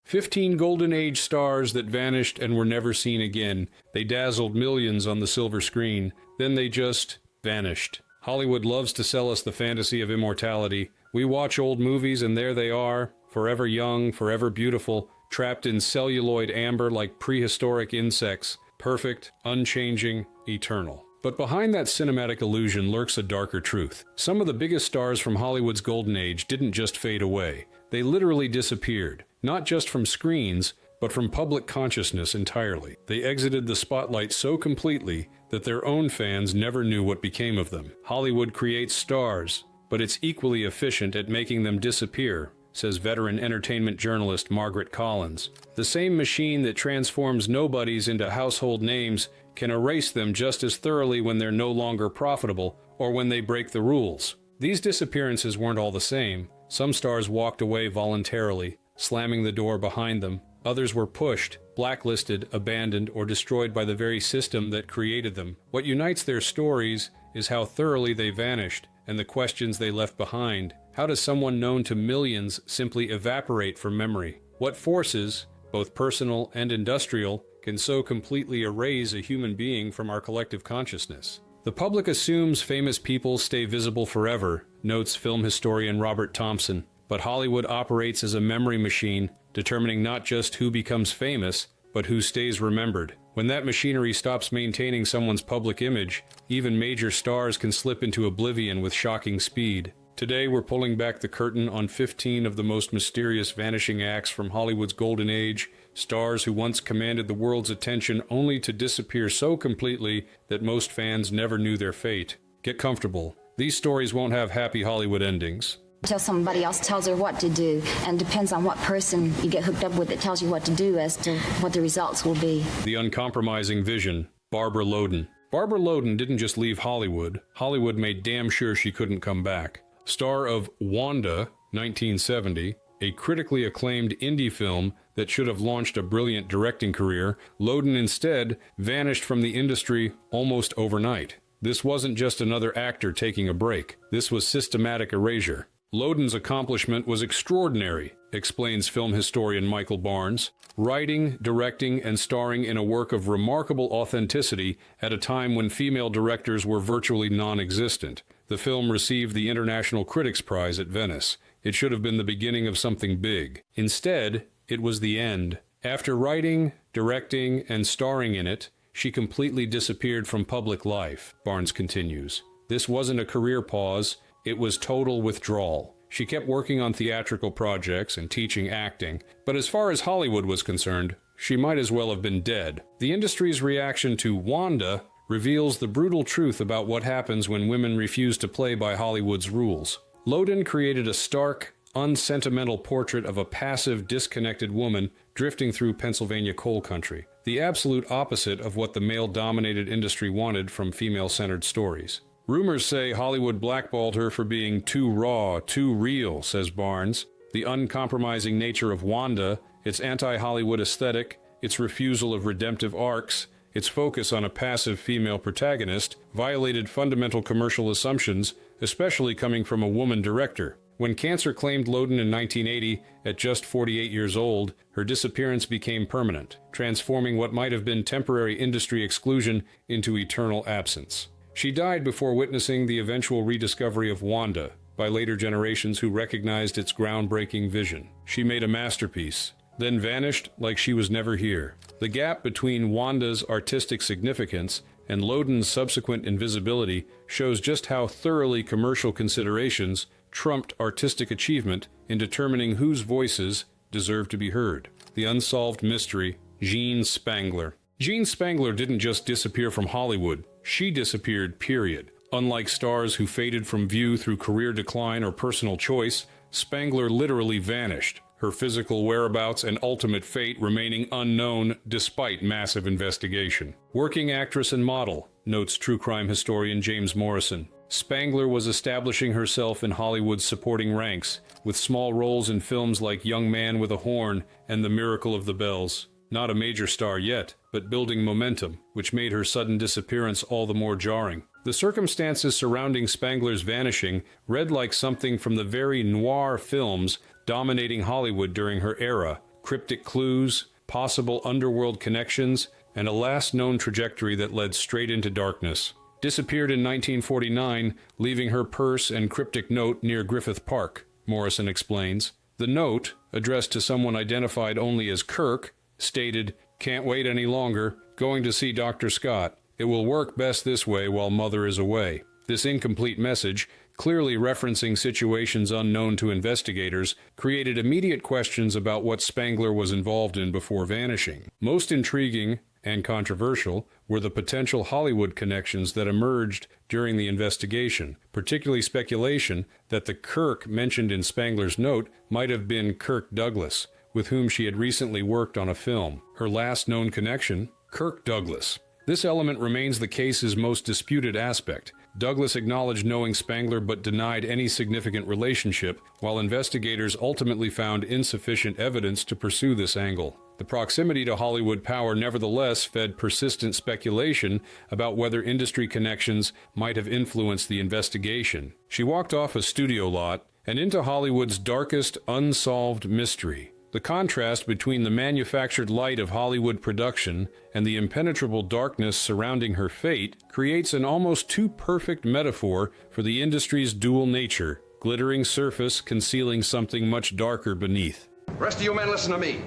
15 Golden Age stars that vanished and were never seen again. They dazzled millions on the silver screen. Then they just vanished. Hollywood loves to sell us the fantasy of immortality. We watch old movies and there they are, forever young, forever beautiful, trapped in celluloid amber like prehistoric insects, perfect, unchanging, eternal. But behind that cinematic illusion lurks a darker truth. Some of the biggest stars from Hollywood's golden age didn't just fade away. They literally disappeared, not just from screens, but from public consciousness entirely. They exited the spotlight so completely that their own fans never knew what became of them. Hollywood creates stars, but it's equally efficient at making them disappear, says veteran entertainment journalist Margaret Collins. The same machine that transforms nobodies into household names can erase them just as thoroughly when they're no longer profitable or when they break the rules. These disappearances weren't all the same. Some stars walked away voluntarily, slamming the door behind them. Others were pushed, blacklisted, abandoned, or destroyed by the very system that created them. What unites their stories is how thoroughly they vanished and the questions they left behind. How does someone known to millions simply evaporate from memory? What forces, both personal and industrial, can so completely erase a human being from our collective consciousness? The public assumes famous people stay visible forever, notes film historian Robert Thompson. But Hollywood operates as a memory machine, determining not just who becomes famous, but who stays remembered. When that machinery stops maintaining someone's public image, even major stars can slip into oblivion with shocking speed. Today, we're pulling back the curtain on 15 of the most mysterious vanishing acts from Hollywood's golden age, stars who once commanded the world's attention only to disappear so completely that most fans never knew their fate. Get comfortable. These stories won't have happy Hollywood endings. Until somebody else tells her what to do, and depends on what person you get hooked up with that tells you what to do as to what the results will be. The uncompromising vision, Barbara Loden. Barbara Loden didn't just leave Hollywood. Hollywood made damn sure she couldn't come back. Star of Wanda, 1970, a critically acclaimed indie film that should have launched a brilliant directing career, Loden instead vanished from the industry almost overnight. This wasn't just another actor taking a break. This was systematic erasure. Loden's accomplishment was extraordinary, explains film historian Michael Barnes, writing, directing, and starring in a work of remarkable authenticity at a time when female directors were virtually non-existent. The film received the International Critics Prize at Venice. It should have been the beginning of something big. Instead, it was the end. After writing, directing, and starring in it, she completely disappeared from public life, Barnes continues. This wasn't a career pause, it was total withdrawal. She kept working on theatrical projects and teaching acting, but as far as Hollywood was concerned, she might as well have been dead. The industry's reaction to Wanda reveals the brutal truth about what happens when women refuse to play by Hollywood's rules. Loden created a stark, unsentimental portrait of a passive, disconnected woman drifting through Pennsylvania coal country, the absolute opposite of what the male-dominated industry wanted from female-centered stories. Rumors say Hollywood blackballed her for being too raw, too real, says Barnes. The uncompromising nature of Wanda, its anti-Hollywood aesthetic, its refusal of redemptive arcs, its focus on a passive female protagonist, violated fundamental commercial assumptions, especially coming from a woman director. When cancer claimed Loden in 1980, at just 48 years old, her disappearance became permanent, transforming what might have been temporary industry exclusion into eternal absence. She died before witnessing the eventual rediscovery of Wanda by later generations who recognized its groundbreaking vision. She made a masterpiece, then vanished like she was never here. The gap between Wanda's artistic significance and Loden's subsequent invisibility shows just how thoroughly commercial considerations trumped artistic achievement in determining whose voices deserve to be heard. The unsolved mystery, Jean Spangler. Jean Spangler didn't just disappear from Hollywood. She disappeared, period. Unlike stars who faded from view through career decline or personal choice, Spangler literally vanished, her physical whereabouts and ultimate fate remaining unknown despite massive investigation. Working actress and model, notes true crime historian James Morrison. Spangler was establishing herself in Hollywood's supporting ranks, with small roles in films like Young Man with a Horn and The Miracle of the Bells. Not a major star yet, but building momentum, which made her sudden disappearance all the more jarring. The circumstances surrounding Spangler's vanishing read like something from the very noir films dominating Hollywood during her era, cryptic clues, possible underworld connections, and a last known trajectory that led straight into darkness. Disappeared in 1949, leaving her purse and cryptic note near Griffith Park, Morrison explains. The note, addressed to someone identified only as Kirk, stated, "Can't wait any longer, going to see Dr. Scott. It will work best this way while Mother is away." This incomplete message, clearly referencing situations unknown to investigators, created immediate questions about what Spangler was involved in before vanishing. Most intriguing and controversial were the potential Hollywood connections that emerged during the investigation, particularly speculation that the Kirk mentioned in Spangler's note might have been Kirk Douglas, with whom she had recently worked on a film. Her last known connection, Kirk Douglas. This element remains the case's most disputed aspect. Douglas acknowledged knowing Spangler but denied any significant relationship, while investigators ultimately found insufficient evidence to pursue this angle. The proximity to Hollywood power nevertheless fed persistent speculation about whether industry connections might have influenced the investigation. She walked off a studio lot and into Hollywood's darkest unsolved mystery. The contrast between the manufactured light of Hollywood production and the impenetrable darkness surrounding her fate creates an almost too perfect metaphor for the industry's dual nature, glittering surface concealing something much darker beneath. Rest of you men listen to me.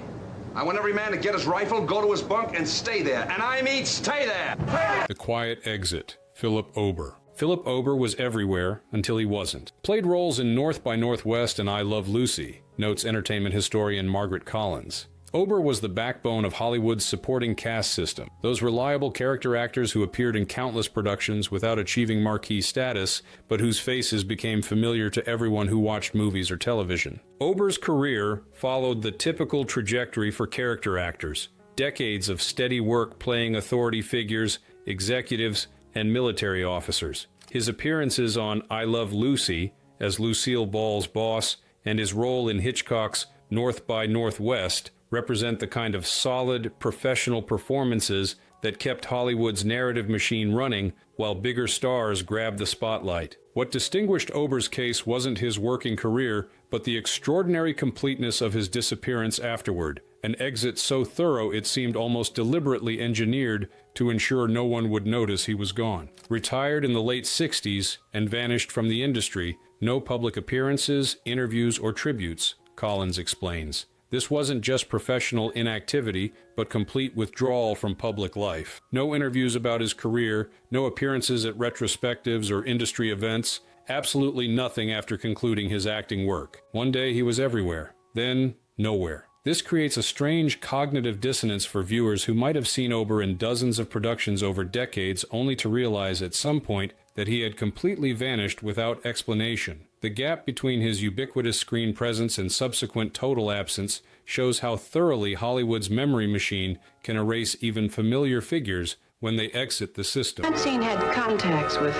I want every man to get his rifle, go to his bunk, and stay there. And I mean stay there! The Quiet Exit, Philip Ober. Philip Ober was everywhere until he wasn't. Played roles in North by Northwest and I Love Lucy, notes entertainment historian Margaret Collins. Ober was the backbone of Hollywood's supporting cast system, those reliable character actors who appeared in countless productions without achieving marquee status, but whose faces became familiar to everyone who watched movies or television. Ober's career followed the typical trajectory for character actors. Decades of steady work playing authority figures, executives, and military officers. His appearances on I Love Lucy as Lucille Ball's boss and his role in Hitchcock's North by Northwest represent the kind of solid, professional performances that kept Hollywood's narrative machine running while bigger stars grabbed the spotlight. What distinguished Ober's case wasn't his working career, but the extraordinary completeness of his disappearance afterward, an exit so thorough it seemed almost deliberately engineered to ensure no one would notice he was gone. Retired in the late 60s and vanished from the industry, no public appearances, interviews, or tributes, Collins explains. This wasn't just professional inactivity, but complete withdrawal from public life. No interviews about his career, no appearances at retrospectives or industry events, absolutely nothing after concluding his acting work. One day he was everywhere, then nowhere. This creates a strange cognitive dissonance for viewers who might have seen Ober in dozens of productions over decades only to realize at some point that he had completely vanished without explanation. The gap between his ubiquitous screen presence and subsequent total absence shows how thoroughly Hollywood's memory machine can erase even familiar figures when they exit the system. Francine had contacts with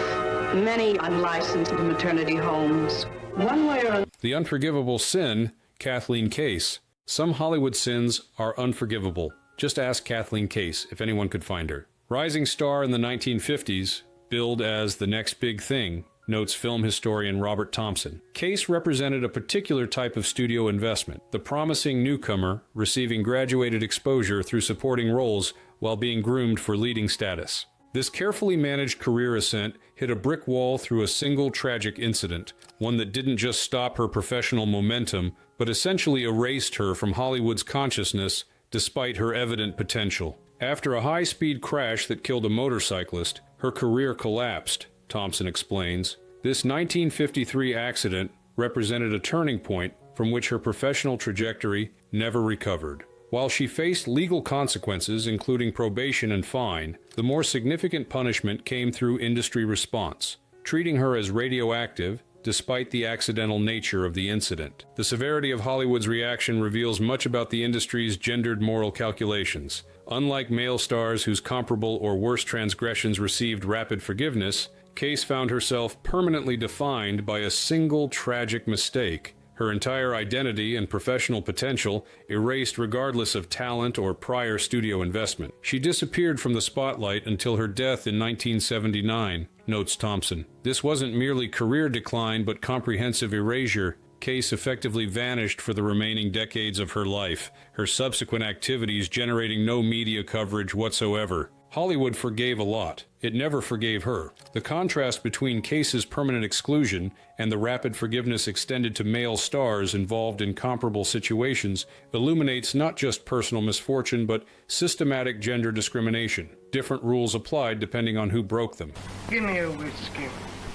many unlicensed maternity homes. One way or another. The Unforgivable Sin, Kathleen Case. Some Hollywood sins are unforgivable. Just ask Kathleen Case if anyone could find her. Rising star in the 1950s, billed as the next big thing, notes film historian Robert Thompson. Case represented a particular type of studio investment, the promising newcomer receiving graduated exposure through supporting roles while being groomed for leading status. This carefully managed career ascent hit a brick wall through a single tragic incident, one that didn't just stop her professional momentum, but essentially erased her from Hollywood's consciousness despite her evident potential. After a high-speed crash that killed a motorcyclist, her career collapsed, Thompson explains. This 1953 accident represented a turning point from which her professional trajectory never recovered. While she faced legal consequences, including probation and fine, the more significant punishment came through industry response, treating her as radioactive despite the accidental nature of the incident. The severity of Hollywood's reaction reveals much about the industry's gendered moral calculations. Unlike male stars whose comparable or worse transgressions received rapid forgiveness, Case found herself permanently defined by a single tragic mistake. Her entire identity and professional potential erased regardless of talent or prior studio investment. She disappeared from the spotlight until her death in 1979, notes Thompson. This wasn't merely career decline but comprehensive erasure, Case effectively vanished for the remaining decades of her life, her subsequent activities generating no media coverage whatsoever. Hollywood forgave a lot. It never forgave her. The contrast between Case's permanent exclusion and the rapid forgiveness extended to male stars involved in comparable situations illuminates not just personal misfortune, but systematic gender discrimination. Different rules applied depending on who broke them. Give me a whiskey.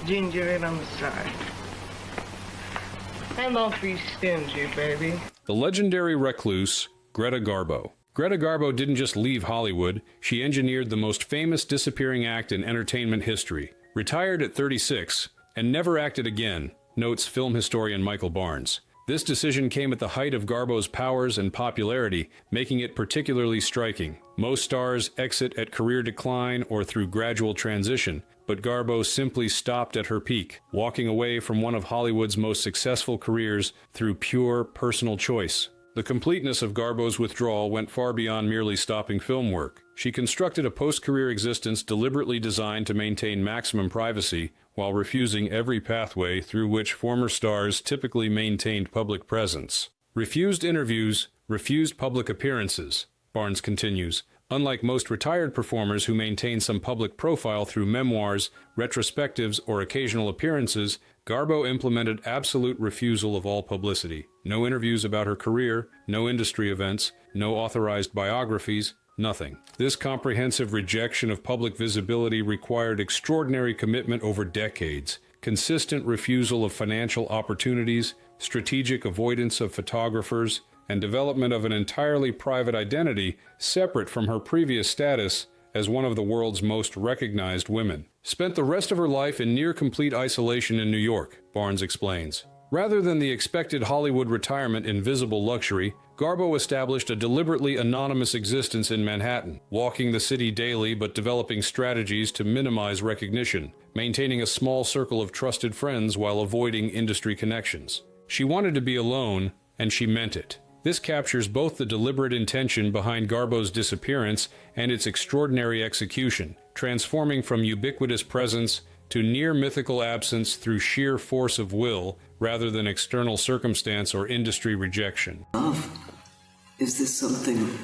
Ginger ale on the side. And don't be stingy, baby. The legendary recluse, Greta Garbo. Greta Garbo didn't just leave Hollywood, she engineered the most famous disappearing act in entertainment history. Retired at 36, and never acted again, notes film historian Michael Barnes. This decision came at the height of Garbo's powers and popularity, making it particularly striking. Most stars exit at career decline or through gradual transition, but Garbo simply stopped at her peak, walking away from one of Hollywood's most successful careers through pure personal choice. The completeness of Garbo's withdrawal went far beyond merely stopping film work. She constructed a post-career existence deliberately designed to maintain maximum privacy while refusing every pathway through which former stars typically maintained public presence. Refused interviews, refused public appearances, Barnes continues. Unlike most retired performers who maintain some public profile through memoirs, retrospectives, or occasional appearances, Garbo implemented absolute refusal of all publicity. No interviews about her career, no industry events, no authorized biographies, nothing. This comprehensive rejection of public visibility required extraordinary commitment over decades, consistent refusal of financial opportunities, strategic avoidance of photographers, and development of an entirely private identity separate from her previous status as one of the world's most recognized women. Spent the rest of her life in near-complete isolation in New York, Barnes explains. Rather than the expected Hollywood retirement in visible luxury, Garbo established a deliberately anonymous existence in Manhattan, walking the city daily but developing strategies to minimize recognition, maintaining a small circle of trusted friends while avoiding industry connections. She wanted to be alone, and she meant it. This captures both the deliberate intention behind Garbo's disappearance and its extraordinary execution, transforming from ubiquitous presence to near-mythical absence through sheer force of will rather than external circumstance or industry rejection. Love, is this something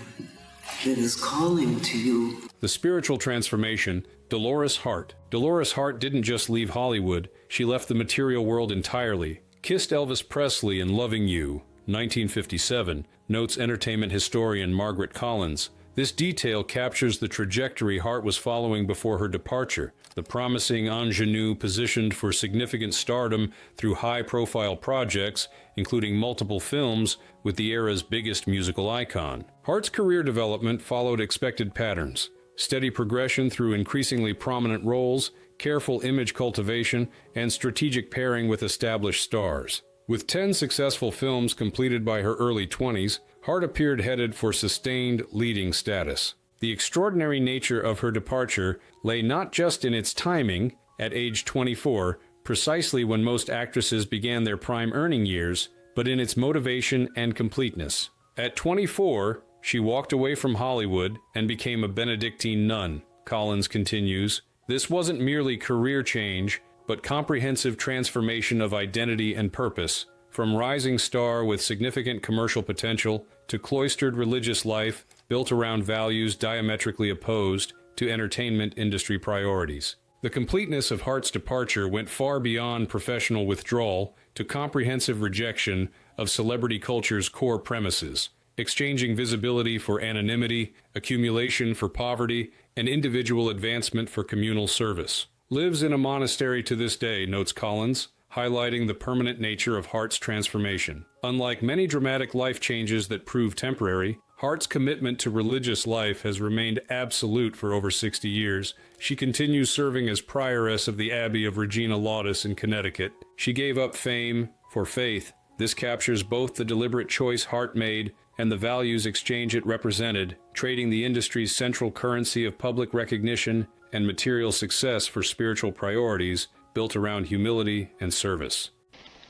that is calling to you? The spiritual transformation, Dolores Hart. Dolores Hart didn't just leave Hollywood, she left the material world entirely. Kissed Elvis Presley in Loving You, 1957, notes entertainment historian Margaret Collins. This detail captures the trajectory Hart was following before her departure, the promising ingenue positioned for significant stardom through high-profile projects, including multiple films with the era's biggest musical icon. Hart's career development followed expected patterns: steady progression through increasingly prominent roles, careful image cultivation, and strategic pairing with established stars. With 10 successful films completed by her early 20s, Hart appeared headed for sustained leading status. The extraordinary nature of her departure lay not just in its timing, at age 24, precisely when most actresses began their prime earning years, but in its motivation and completeness. At 24, she walked away from Hollywood and became a Benedictine nun, Collins continues. This wasn't merely career change, but comprehensive transformation of identity and purpose, from rising star with significant commercial potential to cloistered religious life built around values diametrically opposed to entertainment industry priorities. The completeness of Hart's departure went far beyond professional withdrawal to comprehensive rejection of celebrity culture's core premises, exchanging visibility for anonymity, accumulation for poverty, and individual advancement for communal service. Lives in a monastery to this day, notes Collins, highlighting the permanent nature of Hart's transformation. Unlike many dramatic life changes that prove temporary, Hart's commitment to religious life has remained absolute for over 60 years. She continues serving as prioress of the Abbey of Regina Laudis in Connecticut. She gave up fame for faith. This captures both the deliberate choice Hart made and the values exchange it represented, trading the industry's central currency of public recognition and material success for spiritual priorities built around humility and service.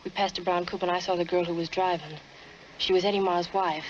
We passed a brown coupe and I saw the girl who was driving. She was Eddie Ma's wife.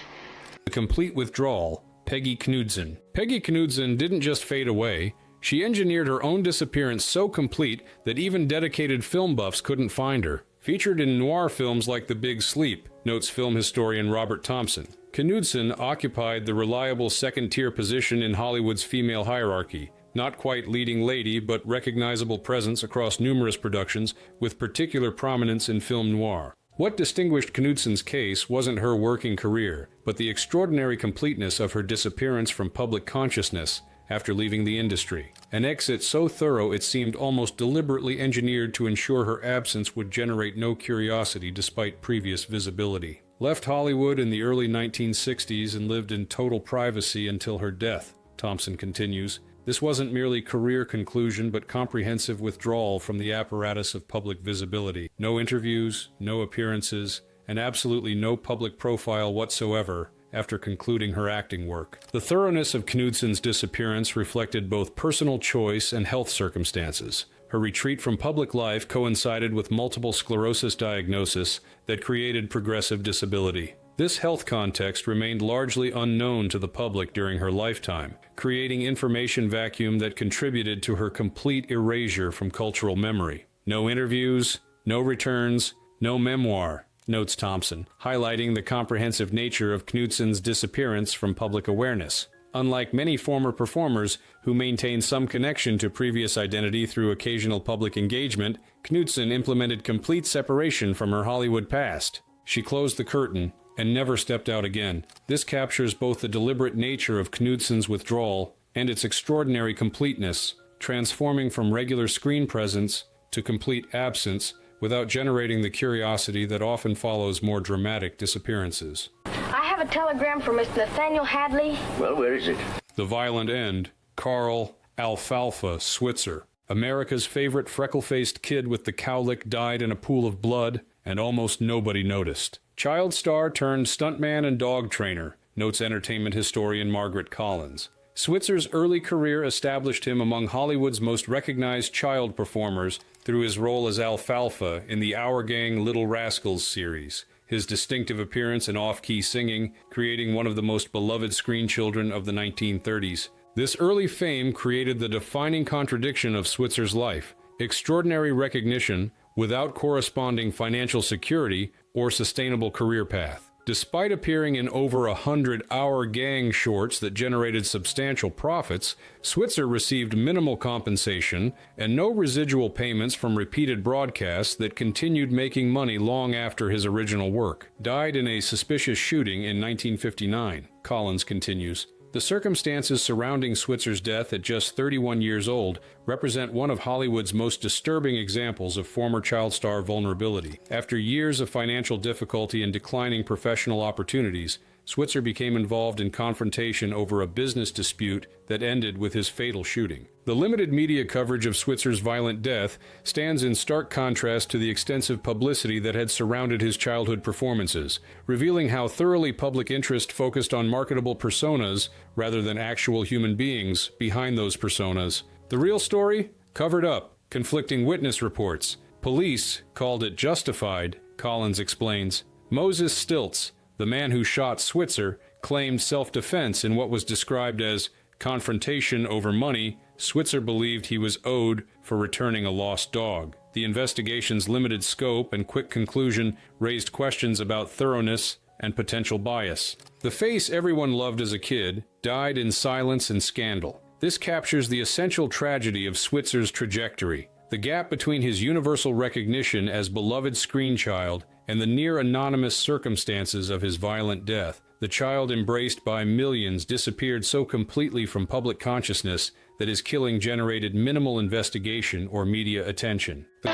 The complete withdrawal, Peggy Knudsen. Peggy Knudsen didn't just fade away, she engineered her own disappearance so complete that even dedicated film buffs couldn't find her. Featured in noir films like The Big Sleep, notes film historian Robert Thompson. Knudsen occupied the reliable second-tier position in Hollywood's female hierarchy. Not quite leading lady, but recognizable presence across numerous productions, with particular prominence in film noir. What distinguished Knudsen's case wasn't her working career, but the extraordinary completeness of her disappearance from public consciousness after leaving the industry. An exit so thorough it seemed almost deliberately engineered to ensure her absence would generate no curiosity despite previous visibility. Left Hollywood in the early 1960s and lived in total privacy until her death, Thompson continues. This wasn't merely career conclusion, but comprehensive withdrawal from the apparatus of public visibility. No interviews, no appearances, and absolutely no public profile whatsoever after concluding her acting work. The thoroughness of Knudsen's disappearance reflected both personal choice and health circumstances. Her retreat from public life coincided with multiple sclerosis diagnosis that created progressive disability. This health context remained largely unknown to the public during her lifetime, creating information vacuum that contributed to her complete erasure from cultural memory. No interviews, no returns, no memoir, notes Thompson, highlighting the comprehensive nature of Knudsen's disappearance from public awareness. Unlike many former performers who maintain some connection to previous identity through occasional public engagement, Knudsen implemented complete separation from her Hollywood past. She closed the curtain and never stepped out again. This captures both the deliberate nature of Knudsen's withdrawal and its extraordinary completeness, transforming from regular screen presence to complete absence without generating the curiosity that often follows more dramatic disappearances. I have a telegram from Mr. Nathaniel Hadley. Well, where is it? The Violent End, Carl Alfalfa Switzer. America's favorite freckle-faced kid with the cowlick died in a pool of blood, and almost nobody noticed. Child star turned stuntman and dog trainer, notes entertainment historian Margaret Collins. Switzer's early career established him among Hollywood's most recognized child performers through his role as Alfalfa in the Our Gang Little Rascals series. His distinctive appearance and off-key singing, creating one of the most beloved screen children of the 1930s. This early fame created the defining contradiction of Switzer's life: extraordinary recognition without corresponding financial security or sustainable career path. Despite appearing in over 100 Our Gang shorts that generated substantial profits, Switzer received minimal compensation and no residual payments from repeated broadcasts that continued making money long after his original work. Died in a suspicious shooting in 1959, Collins continues. The circumstances surrounding Switzer's death at just 31 years old represent one of Hollywood's most disturbing examples of former child star vulnerability. After years of financial difficulty and declining professional opportunities, Switzer became involved in confrontation over a business dispute that ended with his fatal shooting. The limited media coverage of Switzer's violent death stands in stark contrast to the extensive publicity that had surrounded his childhood performances, revealing how thoroughly public interest focused on marketable personas rather than actual human beings behind those personas. The real story? Covered up, conflicting witness reports. Police called it justified, Collins explains. Moses Stiltz, the man who shot Switzer, claimed self-defense in what was described as confrontation over money Switzer believed he was owed for returning a lost dog. The investigation's limited scope and quick conclusion raised questions about thoroughness and potential bias. The face everyone loved as a kid died in silence and scandal. This captures the essential tragedy of Switzer's trajectory: the gap between his universal recognition as beloved screen child and the near-anonymous circumstances of his violent death. The child embraced by millions disappeared so completely from public consciousness that his killing generated minimal investigation or media attention. The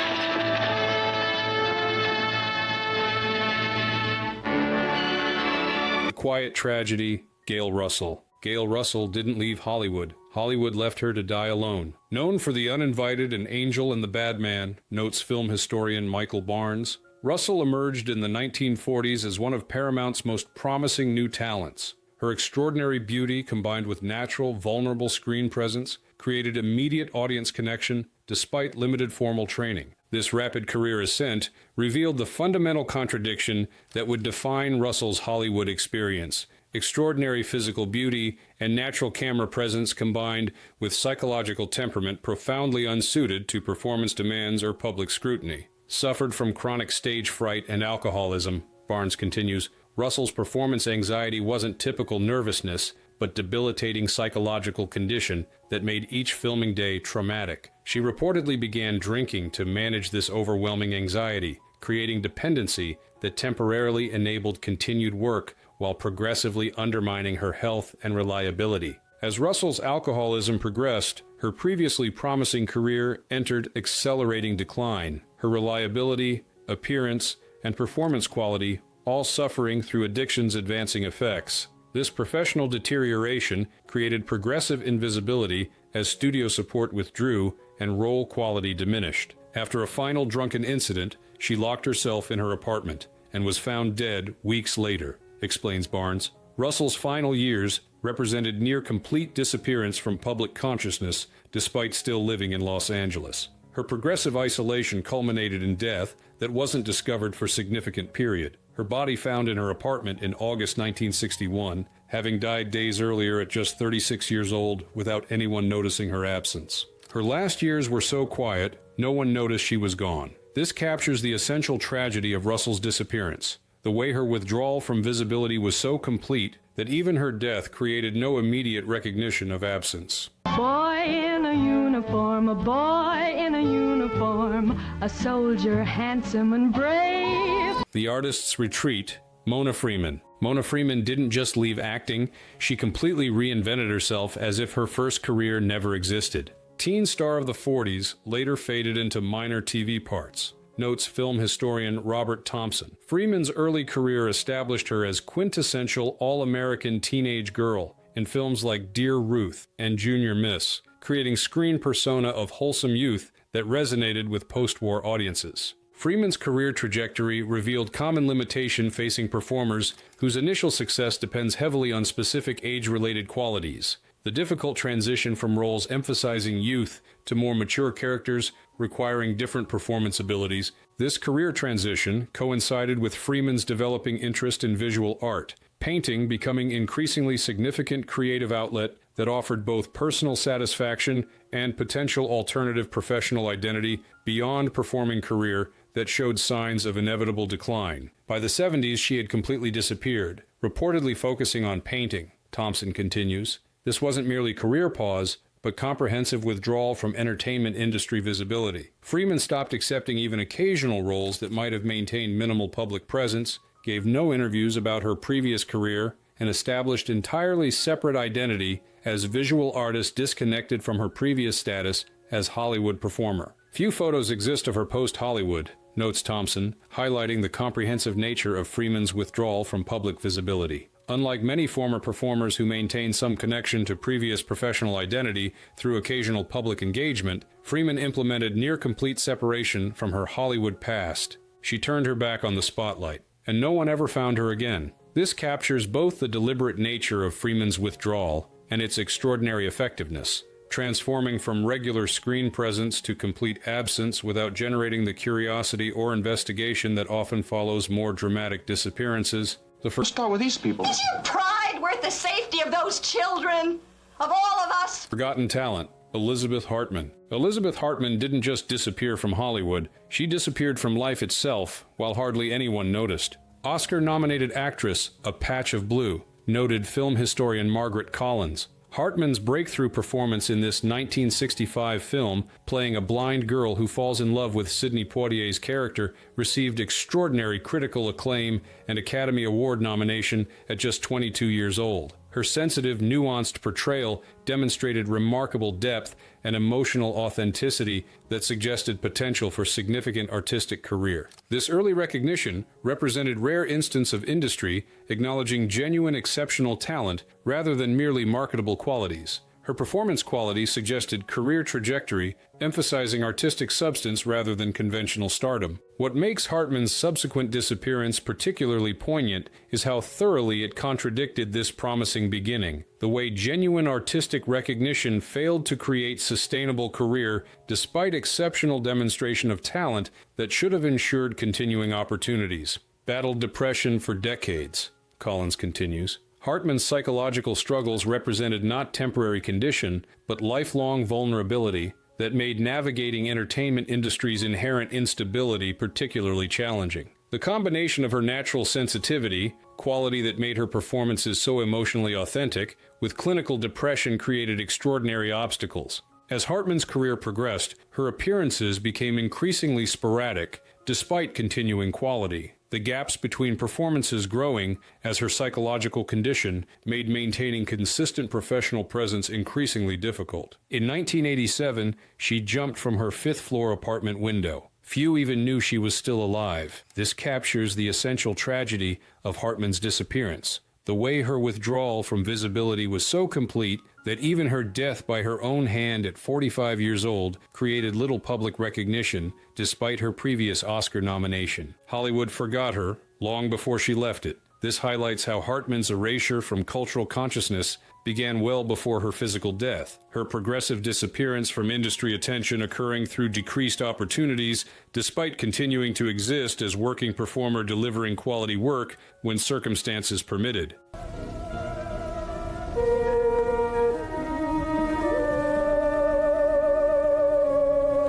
quiet tragedy, Gail Russell. Gail Russell didn't leave Hollywood. Hollywood left her to die alone. Known for The Uninvited and Angel and the Bad Man, notes film historian Michael Barnes, Russell emerged in the 1940s as one of Paramount's most promising new talents. Her extraordinary beauty, combined with natural, vulnerable screen presence, created immediate audience connection despite limited formal training. This rapid career ascent revealed the fundamental contradiction that would define Russell's Hollywood experience: extraordinary physical beauty and natural camera presence combined with psychological temperament profoundly unsuited to performance demands or public scrutiny. suffered from chronic stage fright and alcoholism. Barnes continues, Russell's performance anxiety wasn't typical nervousness, but debilitating psychological condition that made each filming day traumatic. She reportedly began drinking to manage this overwhelming anxiety, creating dependency that temporarily enabled continued work while progressively undermining her health and reliability. As Russell's alcoholism progressed, her previously promising career entered accelerating decline, her reliability, appearance, and performance quality all suffering through addiction's advancing effects. This professional deterioration created progressive invisibility as studio support withdrew and role quality diminished. After a final drunken incident, she locked herself in her apartment and was found dead weeks later, explains Barnes. Russell's final years represented near complete disappearance from public consciousness despite still living in Los Angeles. Her progressive isolation culminated in death that wasn't discovered for a significant period. Her body found in her apartment in August 1961, having died days earlier at just 36 years old without anyone noticing her absence. Her last years were so quiet, no one noticed she was gone. This captures the essential tragedy of Russell's disappearance. The way her withdrawal from visibility was so complete that even her death created no immediate recognition of absence. Boy in a uniform, a boy in a uniform, a soldier handsome and brave. The Artist's Retreat, Mona Freeman. Mona Freeman didn't just leave acting, she completely reinvented herself as if her first career never existed. Teen star of the 40s later faded into minor TV parts, notes film historian Robert Thompson. Freeman's early career established her as quintessential all-American teenage girl in films like Dear Ruth and Junior Miss, creating screen persona of wholesome youth that resonated with post-war audiences. Freeman's career trajectory revealed common limitation facing performers whose initial success depends heavily on specific age-related qualities. The difficult transition from roles emphasizing youth to more mature characters requiring different performance abilities. This career transition coincided with Freeman's developing interest in visual art, painting becoming increasingly significant creative outlet that offered both personal satisfaction and potential alternative professional identity beyond performing career that showed signs of inevitable decline. By the 70s, she had completely disappeared, reportedly focusing on painting, Thompson continues. This wasn't merely career pause, but comprehensive withdrawal from entertainment industry visibility. Freeman stopped accepting even occasional roles that might have maintained minimal public presence, gave no interviews about her previous career, and established entirely separate identity as visual artist disconnected from her previous status as Hollywood performer. Few photos exist of her post-Hollywood, notes Thompson, highlighting the comprehensive nature of Freeman's withdrawal from public visibility. Unlike many former performers who maintain some connection to previous professional identity through occasional public engagement, Freeman implemented near-complete separation from her Hollywood past. She turned her back on the spotlight, and no one ever found her again. This captures both the deliberate nature of Freeman's withdrawal and its extraordinary effectiveness, transforming from regular screen presence to complete absence without generating the curiosity or investigation that often follows more dramatic disappearances. Let's start with these people. Is your pride worth the safety of those children? Of all of us? Forgotten talent, Elizabeth Hartman. Elizabeth Hartman didn't just disappear from Hollywood, she disappeared from life itself while hardly anyone noticed. Oscar-nominated actress, A Patch of Blue, noted film historian Margaret Collins. Hartman's breakthrough performance in this 1965 film, playing a blind girl who falls in love with Sidney Poitier's character, received extraordinary critical acclaim and Academy Award nomination at just 22 years old. Her sensitive, nuanced portrayal demonstrated remarkable depth and emotional authenticity that suggested potential for significant artistic career. This early recognition represented rare instance of industry acknowledging genuine exceptional talent rather than merely marketable qualities. Her performance quality suggested career trajectory, emphasizing artistic substance rather than conventional stardom. What makes Hartman's subsequent disappearance particularly poignant is how thoroughly it contradicted this promising beginning, the way genuine artistic recognition failed to create sustainable career despite exceptional demonstration of talent that should have ensured continuing opportunities. Battled depression for decades, Collins continues. Hartman's psychological struggles represented not temporary condition, but lifelong vulnerability that made navigating entertainment industry's inherent instability particularly challenging. The combination of her natural sensitivity, quality that made her performances so emotionally authentic, with clinical depression created extraordinary obstacles. As Hartman's career progressed, her appearances became increasingly sporadic, despite continuing quality. The gaps between performances growing as her psychological condition made maintaining consistent professional presence increasingly difficult. In 1987, she jumped from her fifth-floor apartment window. Few even knew she was still alive. This captures the essential tragedy of Hartman's disappearance. The way her withdrawal from visibility was so complete that even her death by her own hand at 45 years old created little public recognition despite her previous Oscar nomination. Hollywood forgot her long before she left it. This highlights how Hartman's erasure from cultural consciousness began well before her physical death, her progressive disappearance from industry attention occurring through decreased opportunities despite continuing to exist as working performer delivering quality work when circumstances permitted.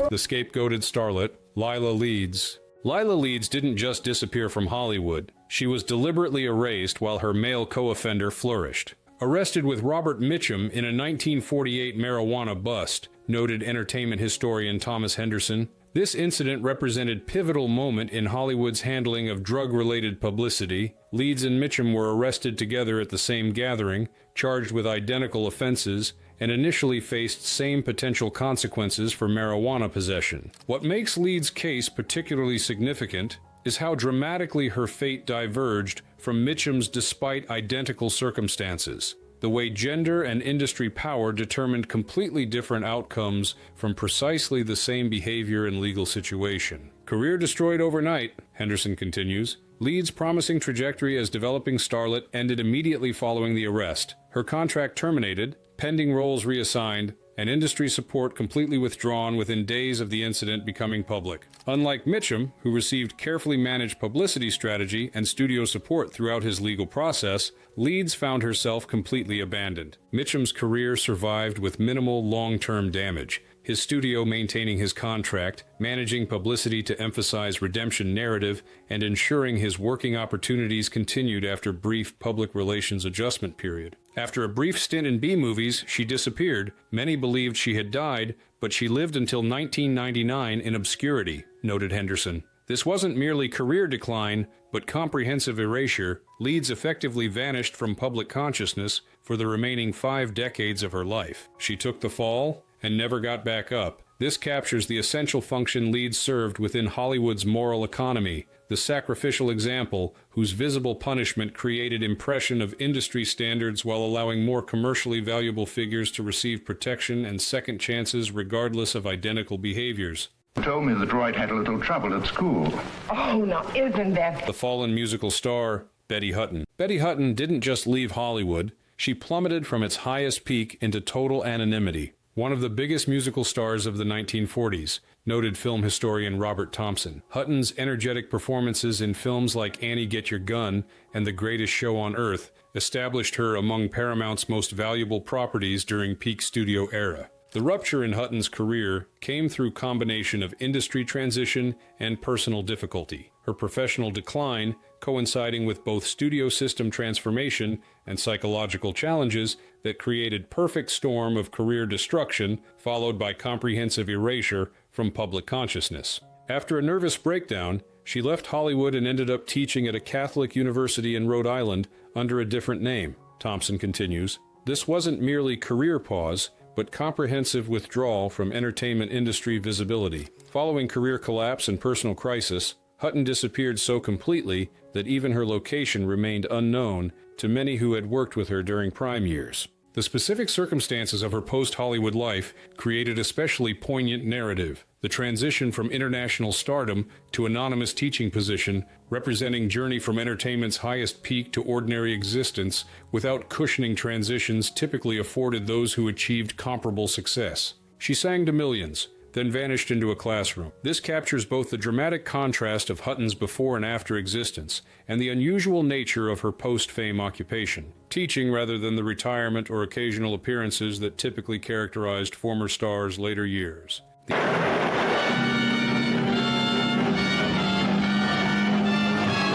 The scapegoated starlet, Lila Leeds. Lila Leeds didn't just disappear from Hollywood. She was deliberately erased while her male co-offender flourished. Arrested with Robert Mitchum in a 1948 marijuana bust, noted entertainment historian Thomas Henderson, this incident represented a pivotal moment in Hollywood's handling of drug-related publicity. Leeds and Mitchum were arrested together at the same gathering, charged with identical offenses, and initially faced same potential consequences for marijuana possession. What makes Leeds' case particularly significant is how dramatically her fate diverged from Mitchum's despite identical circumstances. The way gender and industry power determined completely different outcomes from precisely the same behavior and legal situation. Career destroyed overnight, Henderson continues. Leeds' promising trajectory as developing starlet ended immediately following the arrest. Her contract terminated, pending roles reassigned, and industry support completely withdrawn within days of the incident becoming public. Unlike Mitchum, who received carefully managed publicity strategy and studio support throughout his legal process, Leeds found herself completely abandoned. Mitchum's career survived with minimal long-term damage, his studio maintaining his contract, managing publicity to emphasize redemption narrative, and ensuring his working opportunities continued after brief public relations adjustment period. After a brief stint in B-movies, she disappeared. Many believed she had died, but she lived until 1999 in obscurity, noted Henderson. This wasn't merely career decline, but comprehensive erasure. Leeds effectively vanished from public consciousness for the remaining 5 decades of her life. She took the fall and never got back up. This captures the essential function Leeds served within Hollywood's moral economy, the sacrificial example whose visible punishment created impression of industry standards while allowing more commercially valuable figures to receive protection and second chances regardless of identical behaviors. Told me that Dwight had a little trouble at school. Oh, now isn't that... The fallen musical star, Betty Hutton. Betty Hutton didn't just leave Hollywood, she plummeted from its highest peak into total anonymity. One of the biggest musical stars of the 1940s, noted film historian Robert Thompson. Hutton's energetic performances in films like Annie Get Your Gun and The Greatest Show on Earth established her among Paramount's most valuable properties during peak studio era. The rupture in Hutton's career came through combination of industry transition and personal difficulty. Her professional decline, coinciding with both studio system transformation and psychological challenges that created perfect storm of career destruction, followed by comprehensive erasure from public consciousness. After a nervous breakdown, she left Hollywood and ended up teaching at a Catholic university in Rhode Island under a different name, Thompson continues. This wasn't merely career pause, but comprehensive withdrawal from entertainment industry visibility. Following career collapse and personal crisis, Hutton disappeared so completely that even her location remained unknown to many who had worked with her during prime years. The specific circumstances of her post-Hollywood life created a especially poignant narrative. The transition from international stardom to anonymous teaching position, representing journey from entertainment's highest peak to ordinary existence without cushioning transitions typically afforded those who achieved comparable success. She sang to millions, then vanished into a classroom. This captures both the dramatic contrast of Hutton's before and after existence and the unusual nature of her post-fame occupation. teaching rather than the retirement or occasional appearances that typically characterized former stars' later years.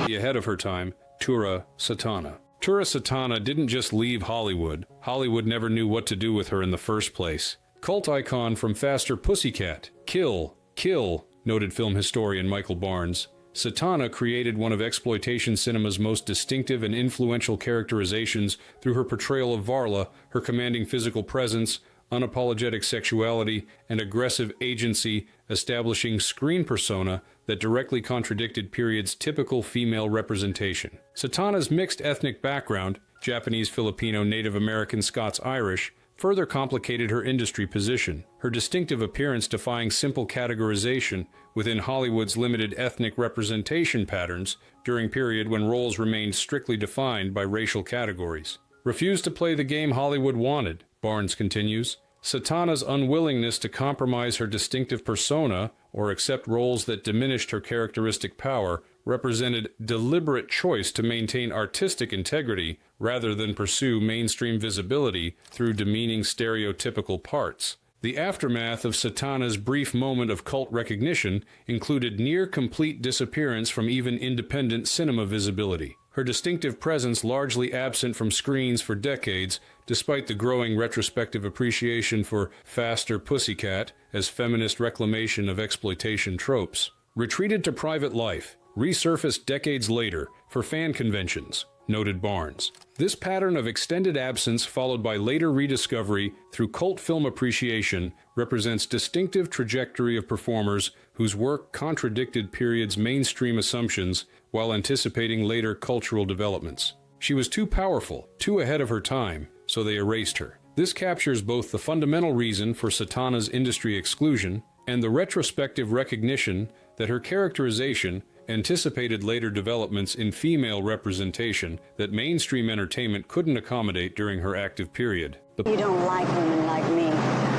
Ahead of her time, Tura Satana. Tura Satana didn't just leave Hollywood. Hollywood never knew what to do with her in the first place. Cult icon from Faster Pussycat, Kill, noted film historian Michael Barnes. Satana created one of exploitation cinema's most distinctive and influential characterizations through her portrayal of Varla, her commanding physical presence, unapologetic sexuality, and aggressive agency, establishing screen persona that directly contradicted period's typical female representation. Satana's mixed ethnic background, Japanese, Filipino, Native American, Scots-Irish, further complicated her industry position, her distinctive appearance defying simple categorization within Hollywood's limited ethnic representation patterns during period when roles remained strictly defined by racial categories. Refused to play the game Hollywood wanted, Barnes continues. Satana's unwillingness to compromise her distinctive persona or accept roles that diminished her characteristic power represented deliberate choice to maintain artistic integrity rather than pursue mainstream visibility through demeaning stereotypical parts. The aftermath of Satana's brief moment of cult recognition included near-complete disappearance from even independent cinema visibility. Her distinctive presence largely absent from screens for decades, despite the growing retrospective appreciation for Faster Pussycat as feminist reclamation of exploitation tropes. Retreated to private life, resurfaced decades later for fan conventions, noted Barnes. This pattern of extended absence followed by later rediscovery through cult film appreciation represents distinctive trajectory of performers whose work contradicted period's mainstream assumptions while anticipating later cultural developments. She was too powerful, too ahead of her time, so they erased her. This captures both the fundamental reason for Satana's industry exclusion and the retrospective recognition that her characterization anticipated later developments in female representation that mainstream entertainment couldn't accommodate during her active period. You don't like women like me.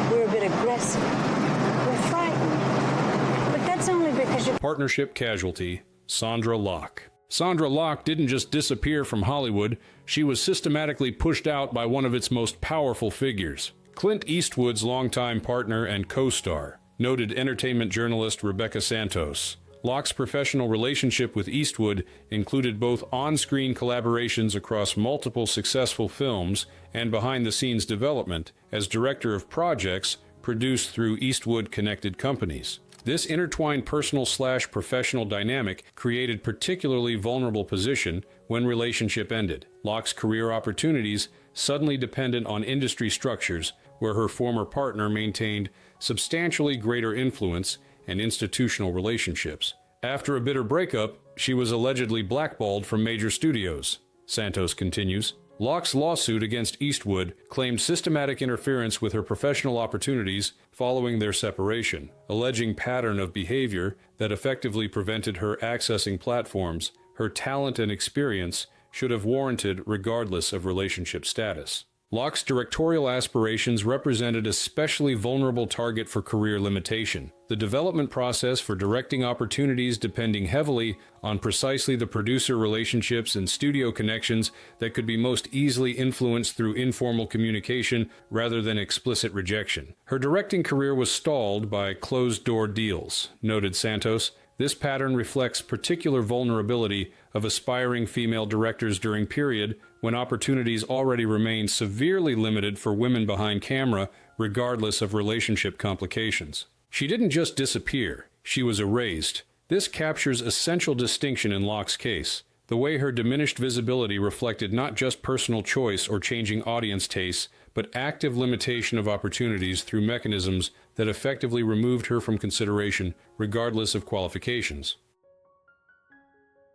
We're a bit aggressive. We're frightened. But that's only because you're... Partnership casualty, Sondra Locke. Sondra Locke didn't just disappear from Hollywood, she was systematically pushed out by one of its most powerful figures. Clint Eastwood's longtime partner and co-star, noted entertainment journalist Rebecca Santos. Locke's professional relationship with Eastwood included both on-screen collaborations across multiple successful films and behind-the-scenes development as director of projects produced through Eastwood-connected companies. This intertwined personal/professional dynamic created particularly vulnerable position when relationship ended. Locke's career opportunities suddenly dependent on industry structures where her former partner maintained substantially greater influence and institutional relationships. After a bitter breakup, she was allegedly blackballed from major studios. Santos continues. Locke's lawsuit against Eastwood claimed systematic interference with her professional opportunities following their separation, alleging pattern of behavior that effectively prevented her accessing platforms her talent and experience should have warranted regardless of relationship status. Locke's directorial aspirations represented a especially vulnerable target for career limitation, the development process for directing opportunities depending heavily on precisely the producer relationships and studio connections that could be most easily influenced through informal communication rather than explicit rejection. Her directing career was stalled by closed-door deals, noted Santos. This pattern reflects particular vulnerability of aspiring female directors during period when opportunities already remain severely limited for women behind camera, regardless of relationship complications. She didn't just disappear, she was erased. This captures essential distinction in Locke's case. The way her diminished visibility reflected not just personal choice or changing audience tastes, but active limitation of opportunities through mechanisms that effectively removed her from consideration, regardless of qualifications.